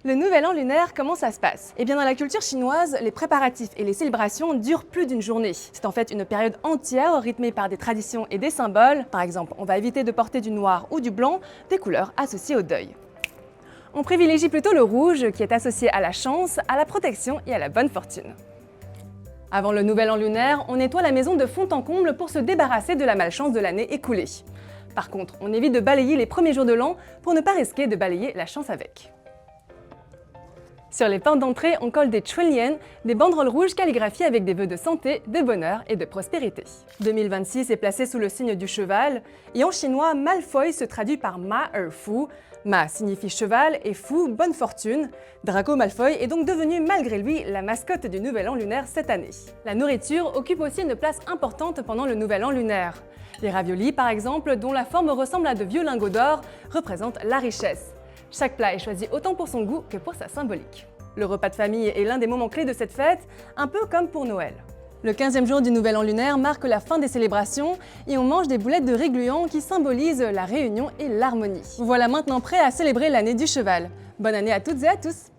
Le nouvel an lunaire, comment ça se passe? Eh bien dans la culture chinoise, les préparatifs et les célébrations durent plus d'une journée. C'est en fait une période entière rythmée par des traditions et des symboles. Par exemple, on va éviter de porter du noir ou du blanc, des couleurs associées au deuil. On privilégie plutôt le rouge qui est associé à la chance, à la protection et à la bonne fortune. Avant le nouvel an lunaire, on nettoie la maison de fond en comble pour se débarrasser de la malchance de l'année écoulée. Par contre, on évite de balayer les premiers jours de l'an pour ne pas risquer de balayer la chance avec. Sur les portes d'entrée, on colle des chuanlian, des banderoles rouges calligraphiées avec des vœux de santé, de bonheur et de prospérité. 2026 est placé sous le signe du cheval, et en chinois, Malfoy se traduit par Ma Fu. Ma signifie cheval et Fu, bonne fortune. Draco Malfoy est donc devenu malgré lui la mascotte du Nouvel An lunaire cette année. La nourriture occupe aussi une place importante pendant le Nouvel An lunaire. Les raviolis par exemple, dont la forme ressemble à de vieux lingots d'or, représentent la richesse. Chaque plat est choisi autant pour son goût que pour sa symbolique. Le repas de famille est l'un des moments clés de cette fête, un peu comme pour Noël. Le 15e jour du Nouvel An lunaire marque la fin des célébrations et on mange des boulettes de riz gluant qui symbolisent la réunion et l'harmonie. Voilà maintenant prêt à célébrer l'année du cheval. Bonne année à toutes et à tous!